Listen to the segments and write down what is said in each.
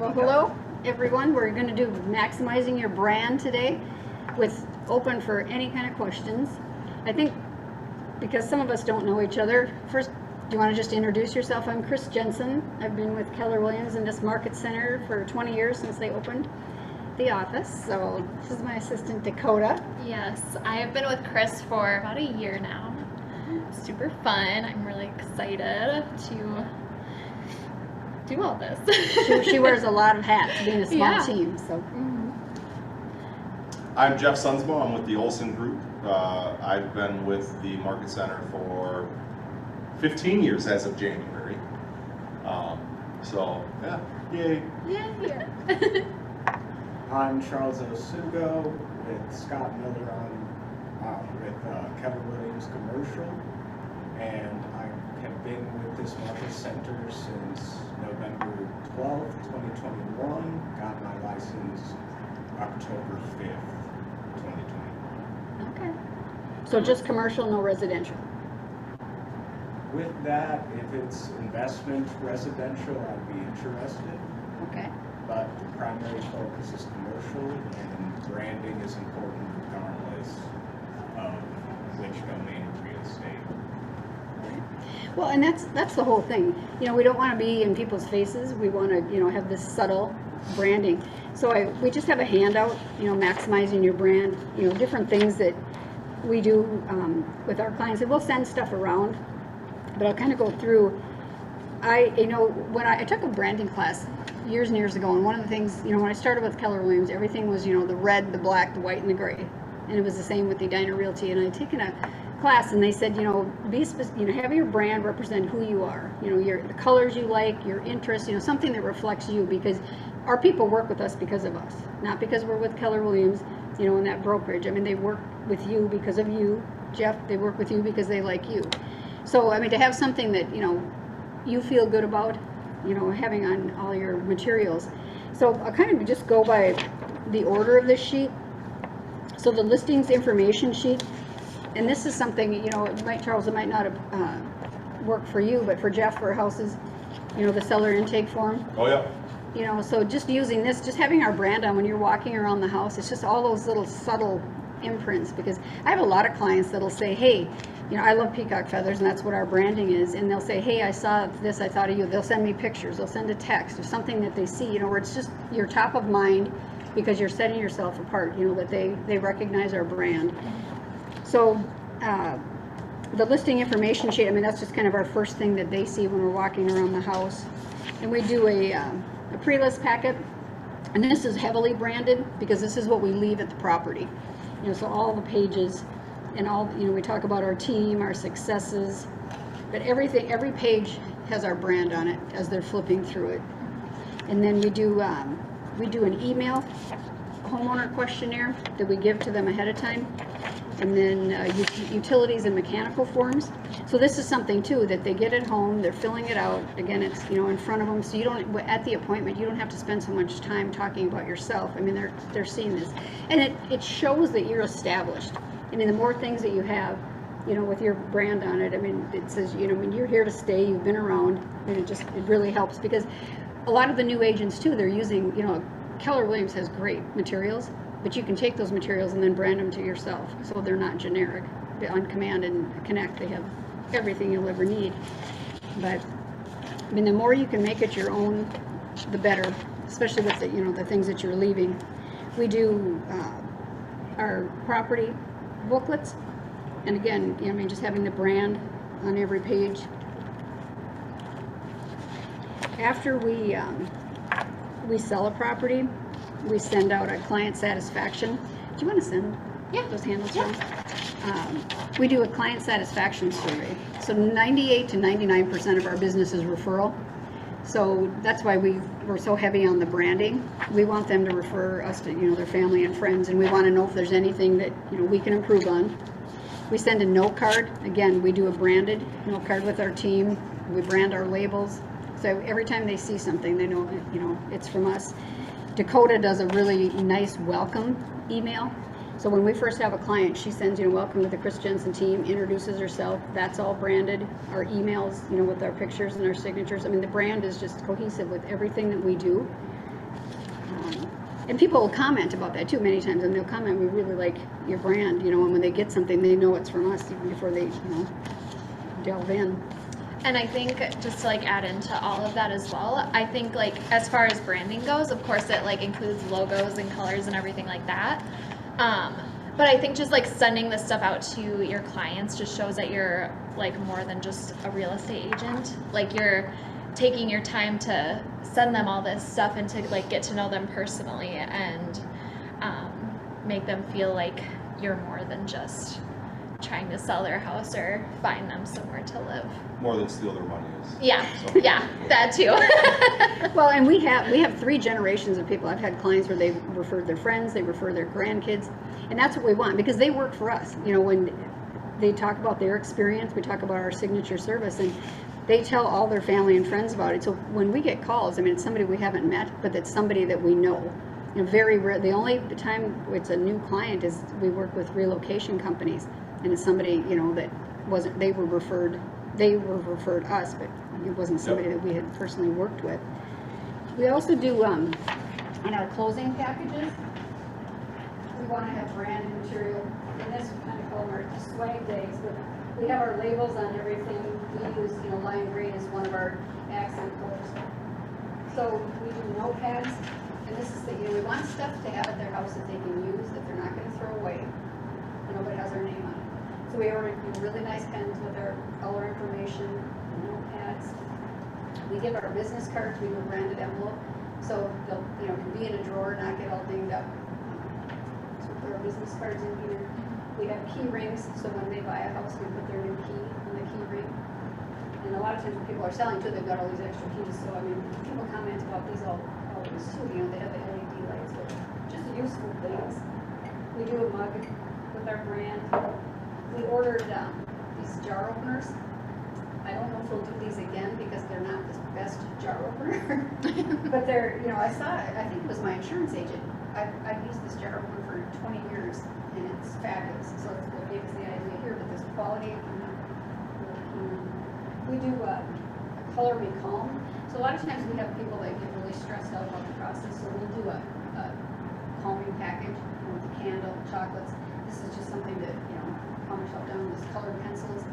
Well, hello everyone. We're going to do maximizing your brand today with open for any kind of questions. I think because some of us don't know each other, first, do you want to just introduce yourself? I'm Kris Jensen. I've been with Keller Williams in this market center for 20 years since they opened the office. So this is my assistant Dakota. Yes, I have been with Kris for about a year now. Super fun. I'm really excited to do all this. She wears a lot of hats being a small Yeah. team. So I'm Jeff Sunsmo. I'm with the Olson Group. I've been with the Market Center for 15 years as of January. So, yeah, yay. Yeah. I'm Charles Osugo with Scott Miller with Keller Williams Commercial, and I have been with this market center since November 12th, 2021. Got my license October 5th, 2021. okay. So just commercial, no residential. With that, if it's investment residential, I'd be interested, Okay. but the primary focus is commercial, and branding is important regardless of which domain of real estate. Well, and that's the whole thing. You know, we don't want to be in people's faces. We want to, have this subtle branding. So we just have a handout, maximizing your brand, different things that we do with our clients. And we'll send stuff around, but I'll kind of go through. When I took a branding class years and years ago, and one of the things, when I started with Keller Williams, everything was, the red, the black, the white, and the gray. And it was the same with Edina Realty. And I'd taken a class and they said, have your brand represent who you are, the colors you like, your interests, something that reflects you, because our people work with us because of us, not because we're with Keller Williams, in that brokerage. I mean, they work with you because of you, Jeff. They work with you because they like you. So, to have something that, you feel good about, having on all your materials. So I'll kind of just go by the order of this sheet. So the listings information sheet, and this is something, Charles, it might not have worked for you, but for Jeff, for houses, the seller intake form. Oh, yeah. So just using this, just having our brand on when you're walking around the house, it's just all those little subtle imprints, because I have a lot of clients that'll say, hey, I love peacock feathers, and that's what our branding is, and they'll say, hey, I saw this, I thought of you. They'll send me pictures, they'll send a text or something that they see, where it's just you're top of mind because you're setting yourself apart, that they recognize our brand. So the listing information sheet, that's just kind of our first thing that they see when we're walking around the house. And we do a pre-list packet, and this is heavily branded because this is what we leave at the property. So all the pages and all, we talk about our team, our successes, but every page has our brand on it as they're flipping through it. And then we do an email homeowner questionnaire that we give to them ahead of time, and then utilities and mechanical forms. So this is something too that they get at home, they're filling it out. Again, it's in front of them, so you don't, at the appointment, you don't have to spend so much time talking about yourself. They're seeing this, and it shows that you're established. The more things that you have, with your brand on it, it says, you're here to stay, you've been around, and it really helps, because a lot of the new agents too, they're using, Keller Williams has great materials, but you can take those materials and then brand them to yourself, so they're not generic. On Command and Connect, they have everything you'll ever need. But the more you can make it your own, the better, especially with the things that you're leaving. We do our property booklets, and again, just having the brand on every page. After we sell a property, we send out a client satisfaction. Do you want to send those handles around? We do a client satisfaction survey. So 98 to 99% of our business is referral. So that's why we're so heavy on the branding. We want them to refer us to their family and friends, and we want to know if there's anything that we can improve on. We send a note card. Again, we do a branded note card with our team. We brand our labels, so every time they see something, they know it's from us. Dakota does a really nice welcome email. So when we first have a client, she sends, welcome to the Kris Jensen team, introduces herself. That's all branded. Our emails, with our pictures and our signatures. The brand is just cohesive with everything that we do. And people will comment about that too many times, and they'll comment, we really like your brand, you know, and when they get something, they know it's from us even before they, you know, delve in. And I think just to like add into all of that as well, I think like as far as branding goes, of course it like includes logos and colors and everything like that. But I think just like sending this stuff out to your clients just shows that you're like more than just a real estate agent. Like you're taking your time to send them all this stuff and to like get to know them personally and make them feel like you're more than just trying to sell their house or find them somewhere to live. More than steal their money is. Yeah, yeah, that too. Well, and we have 3 generations of people. I've had clients where they referred their friends, they refer their grandkids, and that's what we want because they work for us. You know, when they talk about their experience, we talk about our signature service, and they tell all their family and friends about it. So when we get calls, I mean, it's somebody we haven't met, but it's somebody that we know. You know, very rare. The only time it's a new client is we work with relocation companies, and it's somebody, you know, that wasn't. They were referred us, but it wasn't somebody that we had personally worked with. We also do on our closing packages. We want to have branded material, and this we kind of call them our swag days. But we have our labels on everything. We use, you know, lime green is one of our accent colors. So we do notepads, and this is the, you know, we want stuff to have at their house that they can use, that they're not going to throw away. And nobody has our name on it. So we have really nice pens with our color information, notepads. We give our business cards. We do a branded envelope, so they'll, you know, can be in a drawer, not get all dinged up. So we put our business cards in here. We have key rings, so when they buy a house, we put their new key on the key ring. And a lot of times when people are selling too, they've got all these extra keys. So I mean, people comment about these always too. You know, they have the LED lights, but just useful things. We do a mug with our brand. We ordered these jar openers. I don't know if we'll do these again because they're not the best jar opener. But they're, you know, I saw it, I think it was my insurance agent. I've used this jar opener for 20 years and it's fabulous. So it's what gave us the idea here, but this quality, I'm not really keen on. We do a color me calm. So a lot of times we have people that get really stressed out about the process, so we'll do a calming package, you know, with a candle, chocolates. This is just something that, you know, calm yourself down with colored pencils.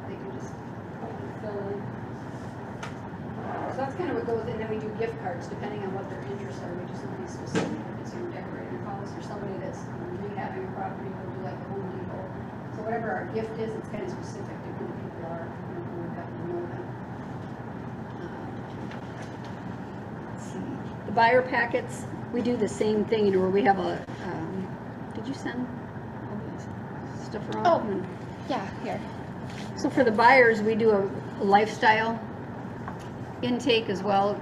They can just fill in. So that's kind of what goes, and then we do gift cards depending on what their interests are. We do something specific. If it's, you know, decorating a house or somebody that's, you know, rehabbing a property, we'll do like a Home Depot. So whatever our gift is, it's kind of specific to who the people are, you know, who we've gotten to know them. Let's see. The buyer packets, we do the same thing, you know, where we have a, did you send all this stuff around? Oh, yeah, here. So for the buyers, we do a lifestyle intake as well.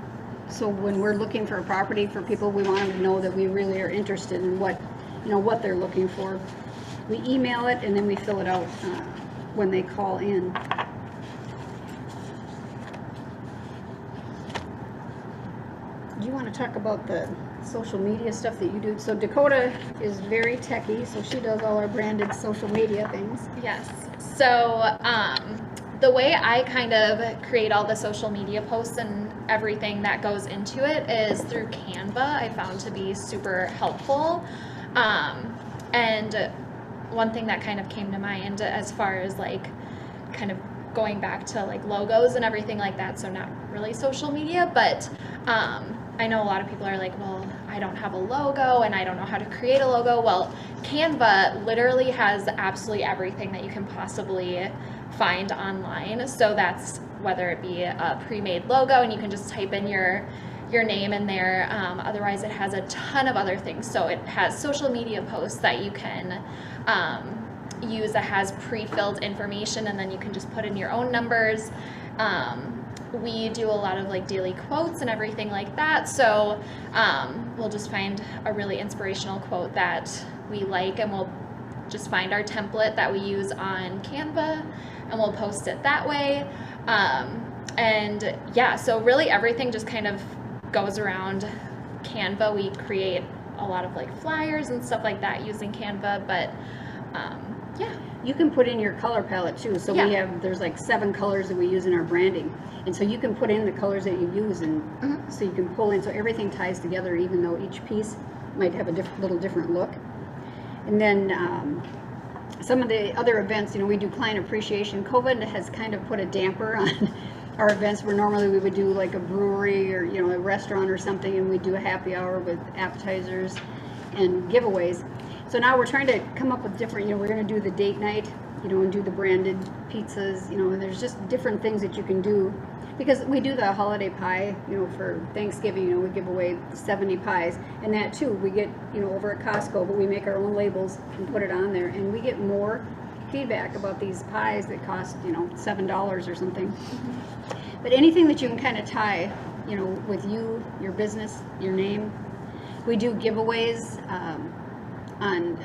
So when we're looking for a property for people, we want them to know that we really are interested in what, you know, what they're looking for. We email it and then we fill it out when they call in. Do you want to talk about the social media stuff that you do? So Dakota is very techie, so she does all our branded social media things. Yes. So the way I kind of create all the social media posts and everything that goes into it is through Canva. I found to be super helpful. And one thing that kind of came to mind as far as like kind of going back to like logos and everything like that, so not really social media, but I know a lot of people are like, well, I don't have a logo and I don't know how to create a logo. Well, Canva literally has absolutely everything that you can possibly find online. So that's whether it be a pre-made logo and you can just type in your name in there. Otherwise, it has a ton of other things. So it has social media posts that you can use that has pre-filled information, and then you can just put in your own numbers. We do a lot of like daily quotes and everything like that. So we'll just find a really inspirational quote that we like, and we'll just find our template that we use on Canva and we'll post it that way. And yeah, so really everything just kind of goes around Canva. We create a lot of like flyers and stuff like that using Canva, but yeah. You can put in your color palette too. So Yeah. there's like 7 colors that we use in our branding. And so you can put in the colors that you use, and Mhm. so you can pull in, so everything ties together, even though each piece might have a little different look. And then some of the other events, you know, we do client appreciation. COVID has kind of put a damper on our events, where normally we would do like a brewery or, you know, a restaurant or something, and we do a happy hour with appetizers and giveaways. So now we're trying to come up with different, you know, we're going to do the date night, you know, and do the branded pizzas, you know, and there's just different things that you can do. Because we do the holiday pie, you know, for Thanksgiving, you know, we give away 70 pies. And that too, we get, you know, over at Costco, but we make our own labels and put it on there. And we get more feedback about these pies that cost, you know, $7 or something. But anything that you can kind of tie, you know, with you, your business, your name. We do giveaways on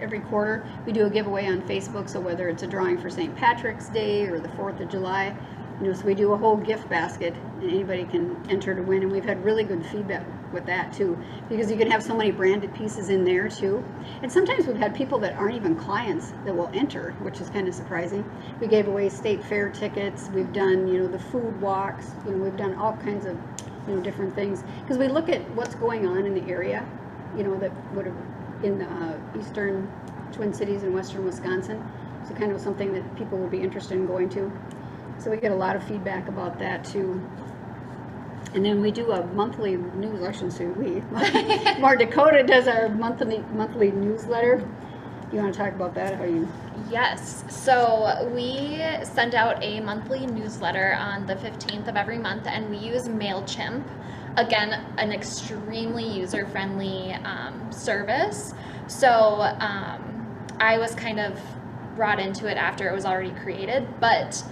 every quarter. We do a giveaway on Facebook, so whether it's a drawing for St. Patrick's Day or the 4th of July, you know, so we do a whole gift basket, and anybody can enter to win. And we've had really good feedback with that too, because you can have so many branded pieces in there too. And sometimes we've had people that aren't even clients that will enter, which is kind of surprising. We gave away state fair tickets. We've done, you know, the food walks. You know, we've done all kinds of, you know, different things, because we look at what's going on in the area, you know, that would have in the eastern Twin Cities and western Wisconsin. So kind of something that people will be interested in going to. So we get a lot of feedback about that too. And then we do a monthly news, I shouldn't say we, Mar Dakota does our monthly newsletter. You want to talk about that? How you? Yes. So we send out a monthly newsletter on the 15th of every month, and we use MailChimp. Again, an extremely user-friendly service. So I was kind of brought into it after it was already created, but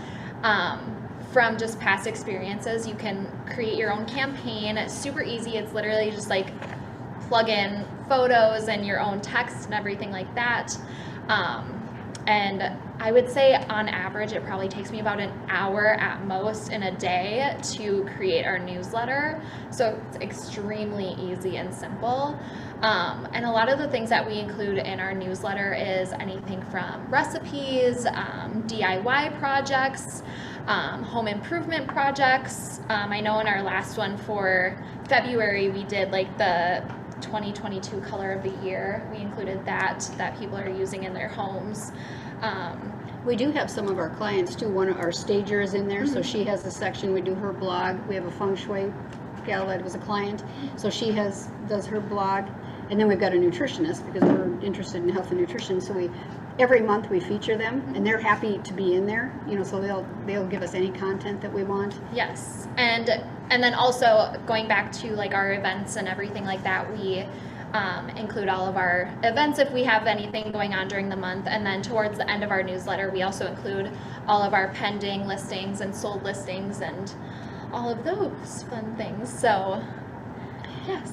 from just past experiences, you can create your own campaign. It's super easy. It's literally just like plug in photos and your own text and everything like that. And I would say on average, it probably takes me about an hour at most in a day to create our newsletter. So it's extremely easy and simple. And a lot of the things that we include in our newsletter is anything from recipes, DIY projects, home improvement projects. I know in our last one for February, we did like the 2022 color of the year. We included that people are using in their homes. We do have some of our clients too. One of our stagers in there, so she has a section. We do her blog. We have a feng shui gal that was a client, so she does her blog. And then we've got a nutritionist, because we're interested in health and nutrition. So every month we feature them, and they're happy to be in there. You know, so they'll give us any content that we want. Yes, and then also going back to like our events and everything like that, we include all of our events if we have anything going on during the month. And then towards the end of our newsletter, we also include all of our pending listings and sold listings and all of those fun things. So, yes.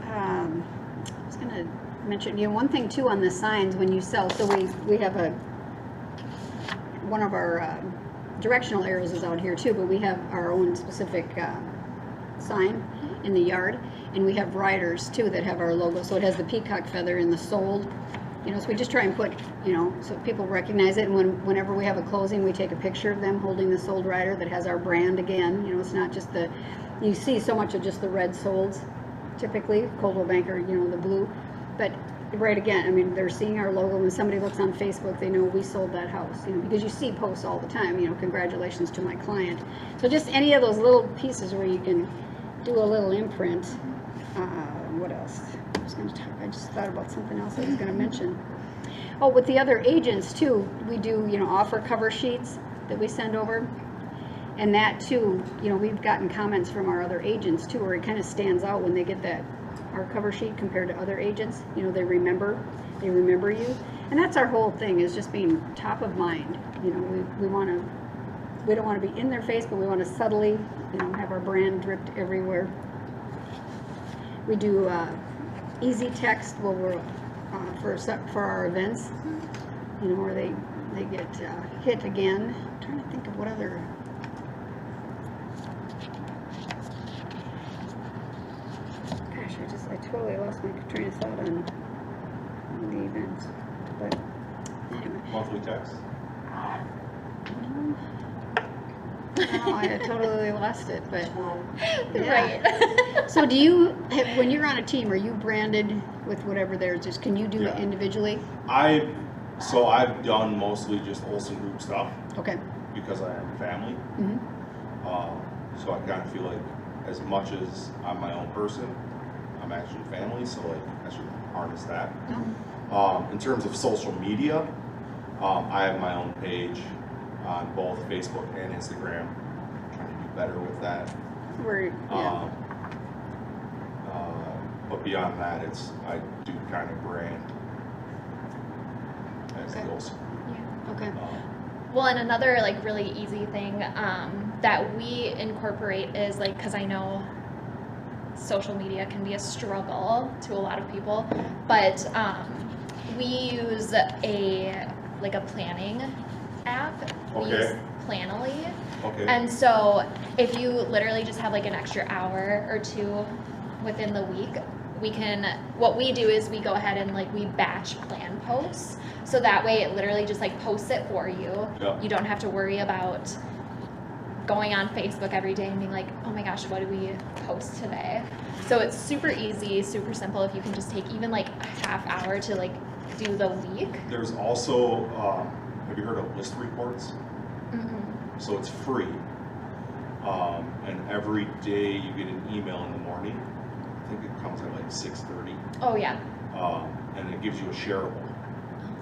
I was going to mention, you know, one thing too on the signs when you sell. So we have one of our directional arrows is out here too, but we have our own specific sign in the yard, and we have riders too that have our logo. So it has the peacock feather and the sold, you know, so we just try and put, you know, so people recognize it. And whenever we have a closing, we take a picture of them holding the sold rider that has our brand again. You know, it's not just you see so much of just the red solds typically, Coldwell Banker, you know, the blue, but right again, I mean, they're seeing our logo. When somebody looks on Facebook, they know we sold that house, you know, because you see posts all the time, you know, congratulations to my client. So just any of those little pieces where you can do a little imprint. What else? I just thought about something else I was going to mention. Oh, with the other agents too, we do, you know, offer cover sheets that we send over. And that too, you know, we've gotten comments from our other agents too, where it kind of stands out when they get our cover sheet compared to other agents. You know, they remember you. And that's our whole thing, is just being top of mind. You know, we don't want to be in their face, but we want to subtly, you know, have our brand dripped everywhere. We do easy text for our events, you know, where they get hit again. I'm trying to think of what other. Gosh, I totally lost my train of thought on the events. But anyway. Monthly text. know, I totally lost it, but yeah. Right. So when you're on a team, are you branded with whatever theirs is? Can you do it Yeah. individually? I've done mostly just Olsen Group stuff Okay. because I am family. Mm-hmm. So I kind of feel like as much as I'm my own person, I'm actually family, so like I should harness that. In terms of social media, I have my own page on both Facebook and Instagram. I'm trying to do better with that. Yeah. But beyond that, I do kind of brand as Okay. the Olsen. Okay. Well, and another like really easy thing that we incorporate is like, because I know social media can be a struggle to a lot of people, but we use a planning app. We use Okay. Planoly. Okay. And so if you literally just have like an extra hour or two within the week, what we do is we go ahead and like we batch plan posts. So that way it literally just like posts it for you. Yeah. You don't have to worry about going on Facebook every day and being like, oh my gosh, what do we post today? So it's super easy, super simple if you can just take even like a half hour to like do the week. There's also, have you heard of list reports? Mm-hmm. So it's free. And every day you get an email in the morning. I think it comes at like 6:30. Oh yeah. And it gives you a shareable.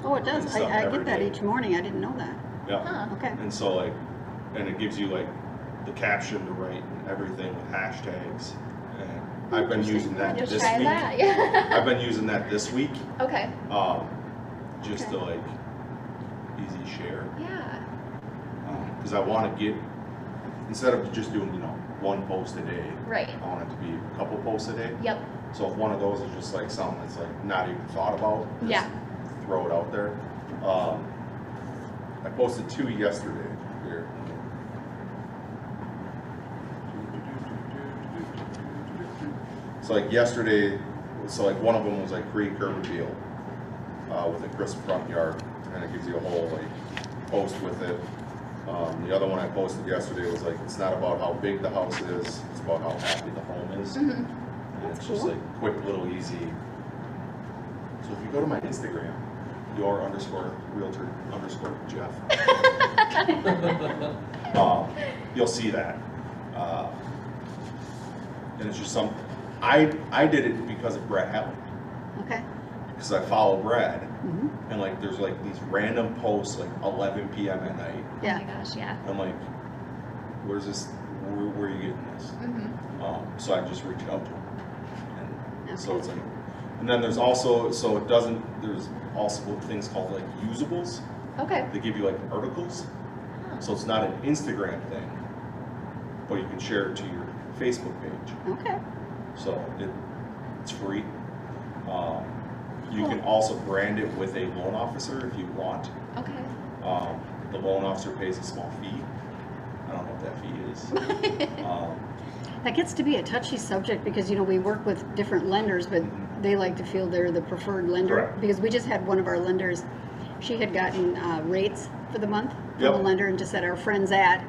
Oh, it does. And stuff I every get that day. each morning. I didn't know that. Yeah. Huh. Okay. And so and it gives you like the caption to write and everything with hashtags. And I've been using that Just this try week. that. Yeah. I've been using that this week. Okay. Just to like easy share. Yeah. Because I want to get, instead of just doing, one post a day, Right. I want it to be a couple posts a day. Yep. So if one of those is just like something that's like not even thought about, just Yeah. throw it out there. I posted 2 yesterday. Here. So like yesterday, one of them was like create curb appeal with a crisp front yard, and it gives you a whole like post with it. The other one I posted yesterday was like, it's not about how big the house is, it's about how happy the home is. Mm-hmm. And it's That's just cool. like quick, little, easy. So if you go to my Instagram, your_realtor_Jeff, you'll see that. And it's just I did it because of Brett Helen, Okay. because I follow Brad, Mm-hmm. and like there's like these random posts like 11 p.m. at night. Yeah. Oh my gosh, yeah. I'm like, where's this? Where are you getting this? Mm-hmm. So I just reached out to him, and so Okay. it's like, and then there's also there's also things called like usables. Okay. They give you like articles, Huh. so it's not an Instagram thing, but you can share it to your Facebook page. Okay. So it's free. You can also brand it with a loan officer if you want. Okay. The loan officer pays a small fee. I don't know what that fee is. That gets to be a touchy subject because, we work with different lenders, but they like to feel they're the preferred lender. Correct. Because we just had one of our lenders, she had gotten rates for the month from Yep. a lender and just said, our friend's at.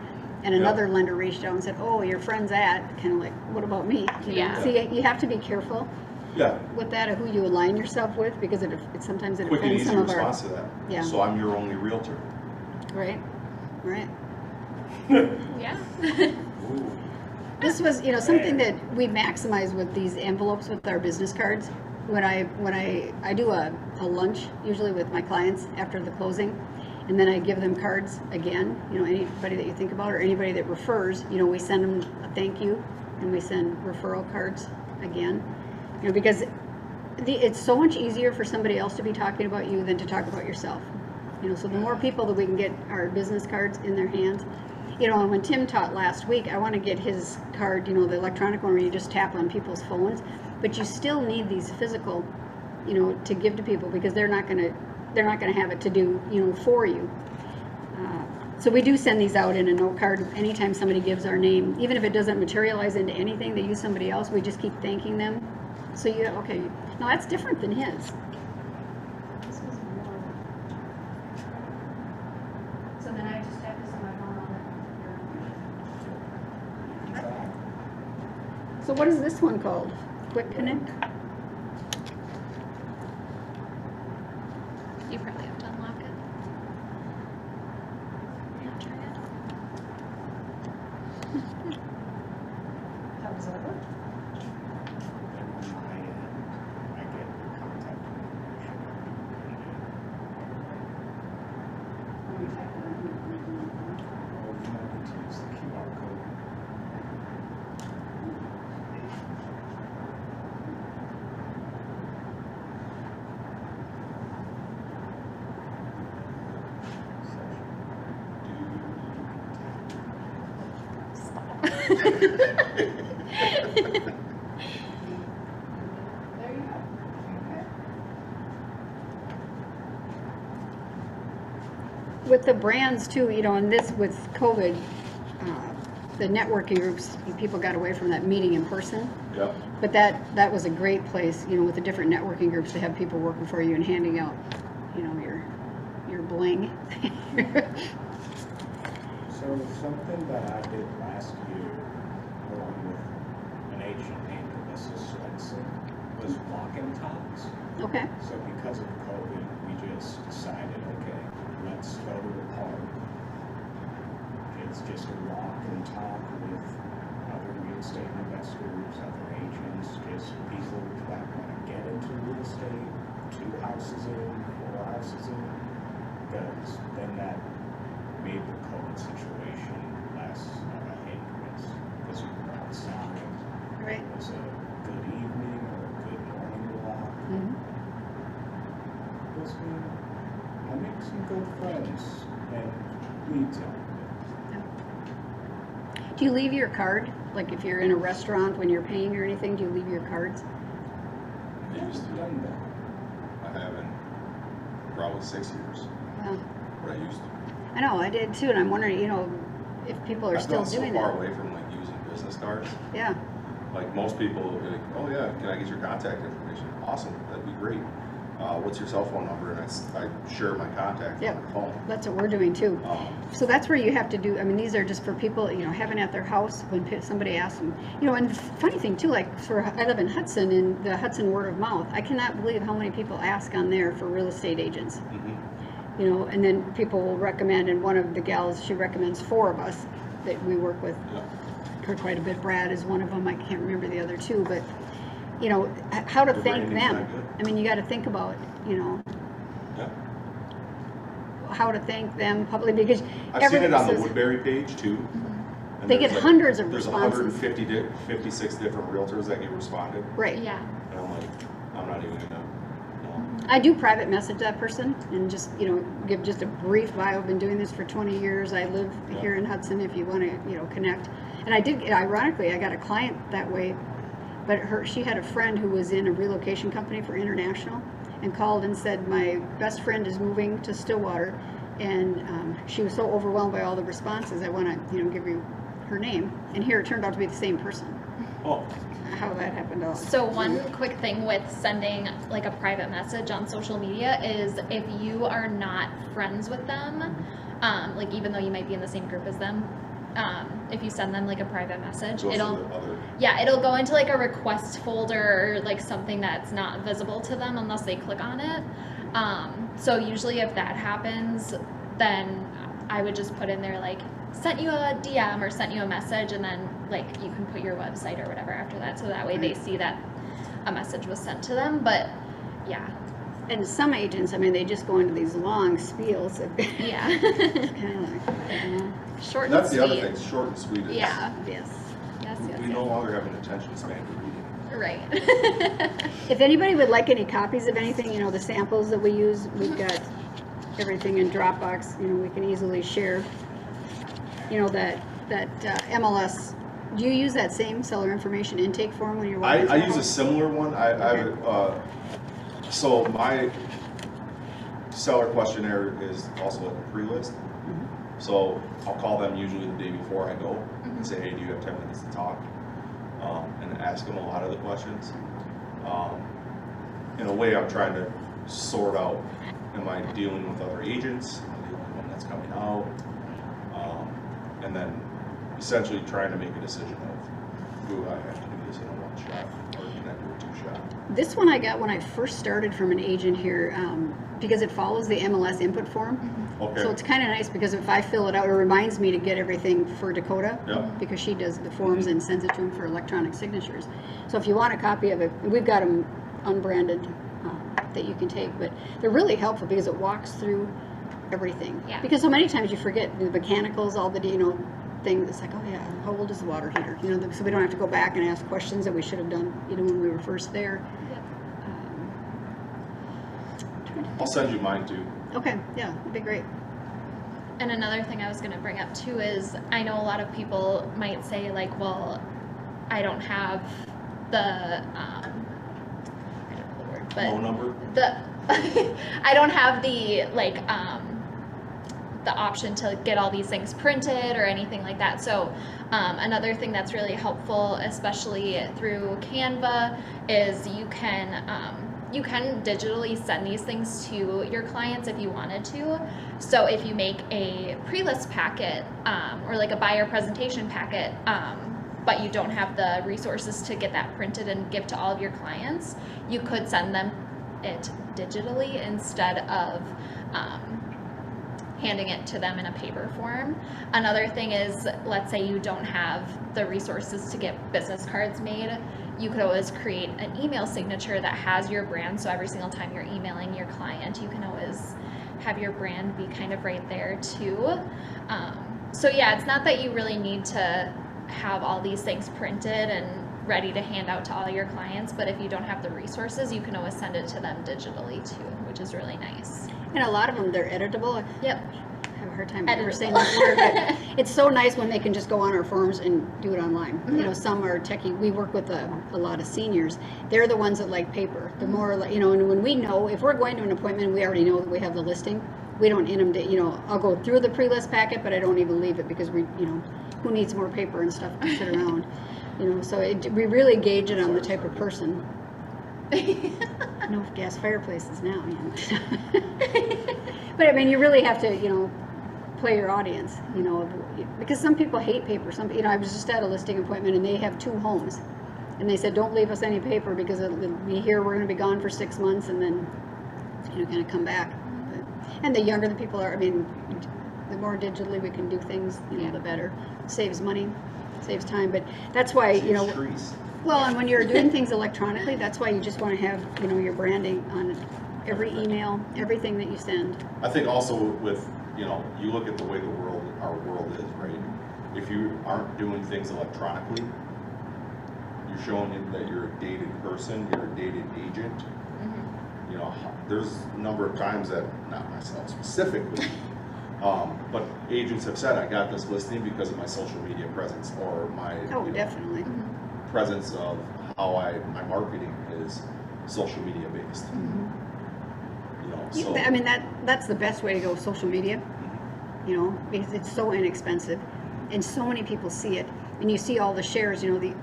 And another lender reached out and said, oh, your friend's at. Kind of like, what about me? Yeah. So you have to be careful Yeah. with that, of who you align yourself with, because sometimes it Quick and offends easy some of our. response to that. Yeah. So I'm your only realtor. Right. Yeah. Ooh. This was, something that we maximize with these envelopes with our business cards. When I do a lunch usually with my clients after the closing, and then I give them cards again. Anybody that you think about or anybody that refers, we send them a thank you, and we send referral cards again. Because it's so much easier for somebody else to be talking about you than to talk about yourself. So the more people that we can get our business cards in their hands. And when Tim taught last week, I want to get his card, the electronic one where you just tap on people's phones, but you still need these physical, to give to people, because they're not going to have it to do, for you. So we do send these out in a note card anytime somebody gives our name, even if it doesn't materialize into anything, they use somebody else, we just keep thanking them. So okay, now that's different than his. This was more. So then I just have this on my phone. So what is this one called? Quick Connect? You probably have to unlock it. Yeah, try it. How does that work? Then on my end, I get your contact information. Let me type it in. Or you might need to use the QR code. There you go. Okay. With the brands too, you know, and this with COVID, the networking groups, people got away from that meeting in person. Yep. But that was a great place, you know, with the different networking groups to have people working for you and handing out, you know, your bling. So something that I did last year, along with an agent named Kris Jensen, was walk-in talks. Okay. So because of COVID, we just decided, okay, let's go to the park. It's just a walk and talk with other real estate investors, other agents, just people that want to get into real estate, 2 houses in, 4 houses in. Because then that made the COVID situation less of a hindrance. Because you were outside, Right. it was a good evening or a good morning walk. Mhm. It was good. I make some good friends and leads out of Do you leave your card? Like if you're in a restaurant when you're paying or anything, do you leave your cards? it. I used to. Done that. I haven't probably 6 years, Yeah. but I used to. I know, I did too, and I'm wondering, you know, if people are I've still gone so doing far that. away from like using business cards. Yeah. Like most people will be like, oh yeah, can I get your contact information? Awesome, that'd be great. What's your cell phone number? And I share my contact Yep. on the phone. That's what we're doing too. So that's where you have to do, I mean, these are just for people, you know, having at their house when somebody asks them. You know, and the funny thing too, like I live in Hudson, and the Hudson word of mouth, I cannot believe how many people ask on there for real estate agents. Mm-hmm. You know, and then people will recommend, and one of the gals, she recommends 4 of us that we work with. Yeah. Her quite a bit. Brad is one of them. I can't remember the other 2, but you know, how to The thank branding's them. not good. I mean, you got to think about, you know, Yeah. how to thank them publicly, because I've seen it everyone on the says- Woodbury page too. And They there's get hundreds of there's responses. 56 different realtors that get responded. Right. Yeah. And I'm like, I'm not even gonna, I do private message that person and just, you know, give just a brief bio. I've been doing this for 20 years. I live Yeah. here in Hudson if you want to, you know, connect. And I did, ironically, I got a client that way, but she had a friend who was in a relocation company for international and called and said, my best friend is moving to Stillwater, and she was so overwhelmed by all the responses, I want to, you know, give you her name. And here it turned out to be the same person. oh, How that happened. So one quick thing with sending like a private message on social media is if you are not friends with them, like even though you might be in the same group as them, if you send them like a private message, goes to it'll the other. yeah, it'll go into like a request folder or like something that's not visible to them unless they click on it. So usually if that happens, then I would just put in there like sent you a DM or sent you a message, and then like you can put your website or whatever after that, so that way they see that a message was sent to them. But yeah, And some agents, I mean, they just go into these long spiels. yeah. It's kind of like, you know, Short and That's sweet. the other thing, short and sweet. Is Yeah. yes. Yes, yes, We yes. no longer have an attention span for reading. Right. If anybody would like any copies of anything, you know, the samples that we use, we've got everything in Dropbox, you know, we can easily share. You know, that MLS, do you use that same seller information intake form when you're walking through I a use a house? similar one. So my seller questionnaire is also like a pre-list. So I'll call them usually the day before I go and say, hey, do you have 10 minutes to talk? And ask them a lot of the questions. In a way, I'm trying to sort out, am I dealing with other agents? Am I dealing with one that's coming out? And then essentially trying to make a decision of Do I have to do this in a one shot, or can I do a two shot? This one I got when I first started from an agent here, because it follows the MLS input form. Okay. So it's kind of nice because if I fill it out, it reminds me to get everything for Dakota. Yep. Because she does the forms and sends it to him for electronic signatures. So if you want a copy of it, we've got them unbranded that you can take, but they're really helpful because it walks through everything. Yeah. Because so many times you forget the mechanicals, all the, things. It's like, oh yeah, how old is the water heater? So we don't have to go back and ask questions that we should have done, when we were first there. Yep. I'll send you mine too. Okay, yeah, that'd be great. And another thing I was going to bring up too is I know a lot of people might say like, well, I don't have the, I don't know the word, but Phone number? I don't have the the option to get all these things printed or anything like that. So another thing that's really helpful, especially through Canva, is you can digitally send these things to your clients if you wanted to. So if you make a pre-list packet or like a buyer presentation packet, but you don't have the resources to get that printed and give to all of your clients, you could send them it digitally instead of handing it to them in a paper form. Another thing is, let's say you don't have the resources to get business cards made, you could always create an email signature that has your brand, so every single time you're emailing your client, you can always have your brand be kind of right there too. So yeah, it's not that you really need to have all these things printed and ready to hand out to all your clients, but if you don't have the resources, you can always send it to them digitally too, which is really nice. And a lot of them, they're editable. Yep. I have a hard time ever saying that word, but it's so nice when they can just go on our forums and do it online. Mm-hmm. Some are techie. We work with a lot of seniors. They're the ones that like paper. The more, and when we know, if we're going to an appointment, we already know that we have the listing. We don't inundate, I'll go through the pre-list packet, but I don't even leave it because who needs more paper and stuff to sit around? So we really gauge it on the type of person. No gas fireplaces now. But I mean, you really have to, play your audience, because some people hate paper. Some, I was just at a listing appointment and they have 2 homes, and they said, don't leave us any paper because it'll be here. We're going to be gone for 6 months, and then, kind of come back. And the younger the people are, the more digitally we can do things, the better. Saves money, saves time. But that's why, Trees. well, and when you're doing things electronically, that's why you just want to have, your branding on every email, everything that you send. I think also with, you look at the way our world is, right? If you aren't doing things electronically, you're showing it that you're a dated person, you're a dated agent. Mm-hmm. There's a number of times that, not myself specifically, but agents have said, I got this listing because of my social media presence or my Definitely. presence of how my marketing is social media based. Mm-hmm. So that's the best way to go, social media, because it's so inexpensive and so many people see it, and you see all the shares,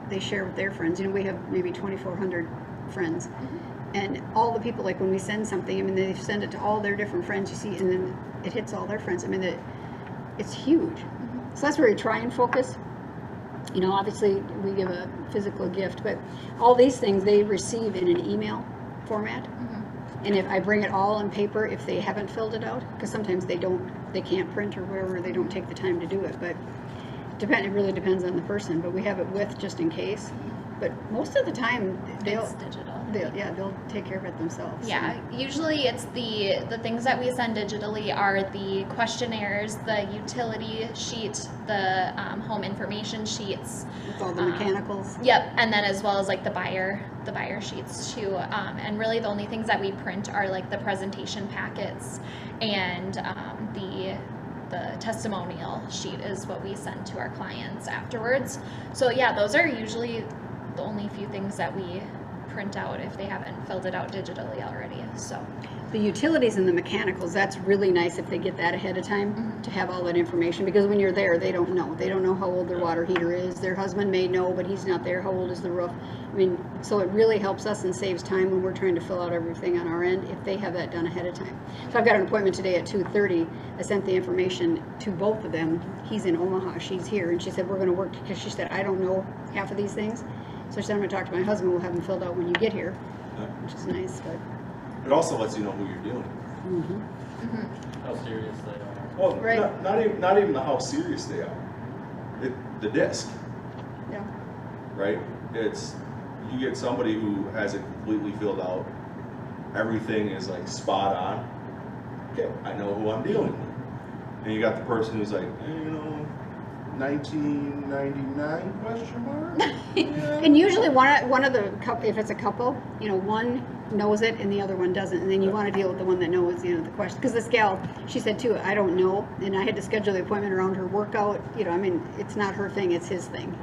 they share with their friends. We have maybe 2,400 friends. Mm-hmm. And all the people, like when we send something, they send it to all their different friends, you see, and then it hits all their friends. It's huge. Mm-hmm. So that's where we try and focus. Obviously we give a physical gift, but all these things they receive in an email format. Mm-hmm. And if I bring it all on paper, if they haven't filled it out, because sometimes they can't print or whatever, they don't take the time to do it. But it really depends on the person. But we have it with just in case. But most of the time, It's digital. They'll take care of it themselves. Yeah, usually it's the things that we send digitally are the questionnaires, the utility sheet, the home information sheets. With all the mechanicals. Yep, and then as well as like the buyer sheets too. And really the only things that we print are like the presentation packets and the testimonial sheet is what we send to our clients afterwards. So yeah, those are usually the only few things that we print out if they haven't filled it out digitally already. So the utilities and the mechanicals, that's really nice if they get that ahead of time. Mm-hmm. To have all that information, because when you're there they don't know how old their water heater is. Their husband may know, but he's not there. How old is the roof? So it really helps us and saves time when we're trying to fill out everything on our end if they have that done ahead of time. So I've got an appointment today at 2:30. I sent the information to both of them. He's in Omaha, she's here, and she said we're going to work, because she said I don't know half of these things. So she said, I'm gonna talk to my husband, we'll have them filled out when you get here, Yeah. which is nice, but. It also lets you know who you're dealing with. Mm-hmm. How serious they are. Well, Right. not even the how serious they are. The disc, Yeah. right? It's, you get somebody who has it completely filled out, everything is like spot on. Okay, I know who I'm dealing with. And you got the person who's like, 1999 question mark? Yeah. And usually one of the couple, if it's a couple, one knows it and the other one doesn't, and then you want to deal with the one that knows, the question. Because this gal, she said too, I don't know, and I had to schedule the appointment around her workout. It's not her thing, it's his thing.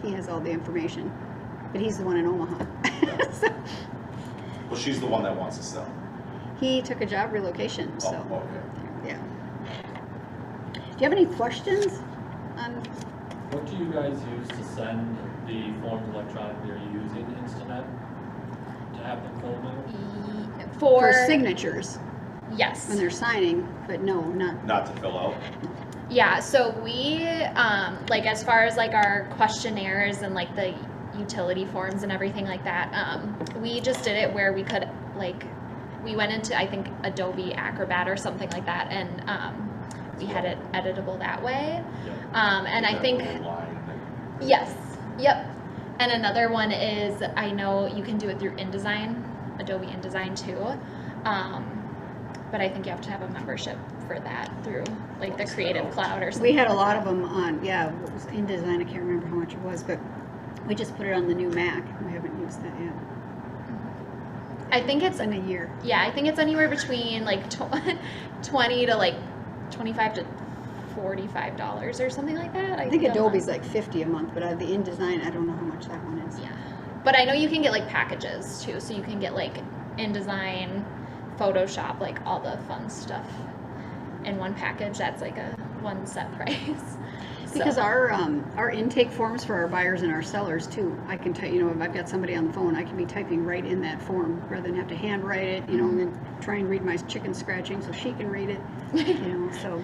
He has all the information, but he's the one in Omaha. So, Well, she's the one that wants to sell. he took a job relocation, so Oh, okay. yeah. Do you have any questions on? What do you guys use to send the forms electronically? Are you using Instanet to have them filled out? For signatures Yes. when they're signing, but no, not. Not to fill out. Yeah, so we, like as far as like our questionnaires and like the utility forms and everything like that, we just did it where we could we went into, I think, Adobe Acrobat or something like that, and we had it editable that way. And I That think, little line that- yes, yep. And another one is, I know you can do it through InDesign, Adobe InDesign too. But I think you have to have a membership for that through like the Creative Cloud or something. We had a lot of them on, what was InDesign, I can't remember how much it was, but we just put it on the new Mac. We haven't used that yet. I think it's, It's in a year. yeah, I think it's anywhere between like 20 to like $25 to $45 or something like that. I think a Adobe's month. like 50 a month, but the InDesign, I don't know how much that one is. Yeah, but I know you can get like packages too, so you can get like InDesign, Photoshop, like all the fun stuff in one package. That's like a one set price. Because So- our intake forms for our buyers and our sellers too, I can type, if I've got somebody on the phone, I can be typing right in that form rather than have to handwrite it, and then try and read my chicken scratching so she can read it, so.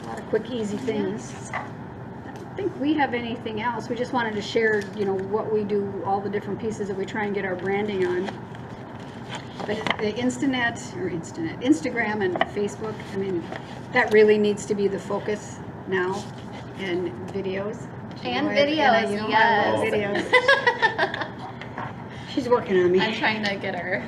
A lot of quick, easy things. I don't think we have anything else. We just wanted to share, what we do, all the different pieces that we try and get our branding on. But the Instagram and Facebook, that really needs to be the focus now, and videos. And I videos, love yes. videos. She's working on me. I'm trying to get her